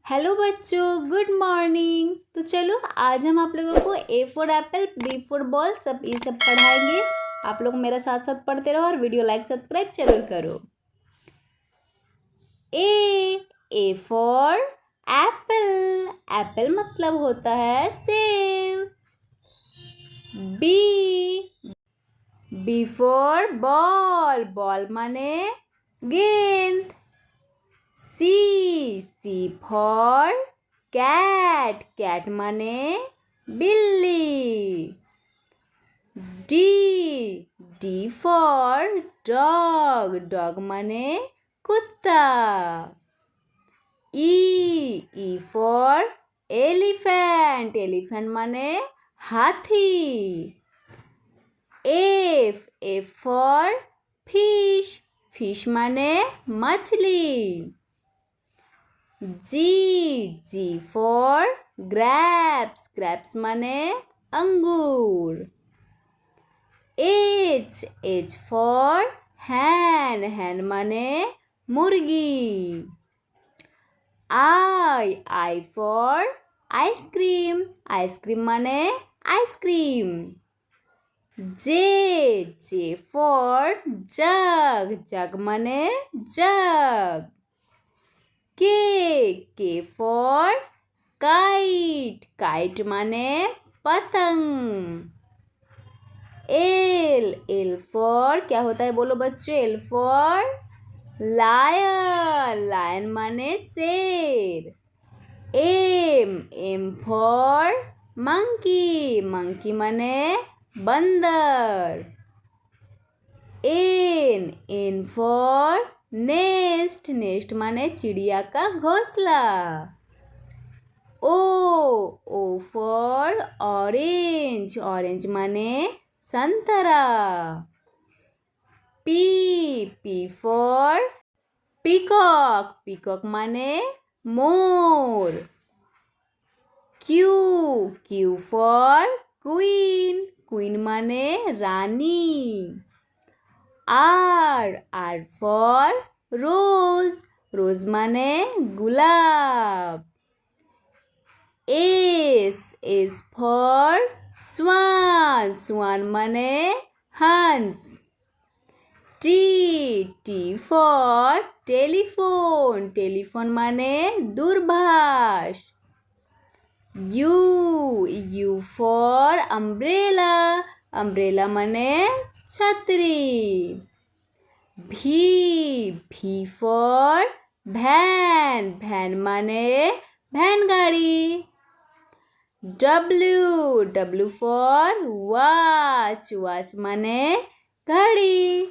Hello बच्चों, good morning. तो चलो आज हम आप लोगों को A for apple, B for ball सब ये सब पढ़ाएंगे। आप लोग मेरा साथ साथ पढ़ते रहो और वीडियो लाइक सब्सक्राइब जरूर करो। ए फॉर एप्पल, एप्पल मतलब होता है सेब। बी फॉर बॉल, बॉल माने गेंद। सी फॉर कैट, कैट माने बिल्ली। डी फॉर डॉग, डॉग माने कुत्ता। ई फॉर एलिफेंट, एलिफेंट माने हाथी। एफ फॉर फिश, फिश माने मछली। जी फॉर ग्रेप्स, ग्रेप्स माने अंगूर। एच फॉर हैन, हैन माने मुर्गी। आई फॉर आइसक्रीम, आइसक्रीम माने आइसक्रीम। जे फॉर जग, जग माने जग। के फॉर काइट, काइट माने पतंग। एल फॉर क्या होता है बोलो बच्चों? एल फॉर लायन, लायन माने शेर। एम फॉर मंकी, मंकी माने बंदर। एन फॉर नेस्ट, नेस्ट माने चिड़िया का घोंसला। ओ फॉर ऑरेंज, ऑरेंज माने संतरा। पी फॉर पीकॉक, पीकॉक माने मोर। क्यू फॉर क्वीन, क्वीन माने रानी। आर फॉर रोज, रोज माने गुलाब। एस फॉर स्वान, स्वान माने हंस। टी फॉर टेलीफोन, टेलीफोन माने दूरभाष। यू फॉर अम्ब्रेला, अम्ब्रेला माने छतरी। भी फॉर वैन, वैन माने वैन गाड़ी। डब्ल्यू फॉर वॉच, वॉच माने घड़ी।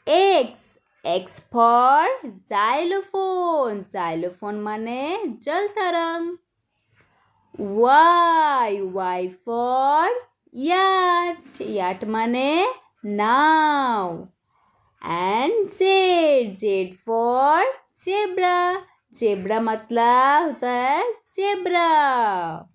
एक्स फॉर जाइलोफोन, जाइलोफोन माने जल तरंग। वाई फॉर याट, याट माने नाव। And Z for zebra, zebra मतलब होता है जेब्रा।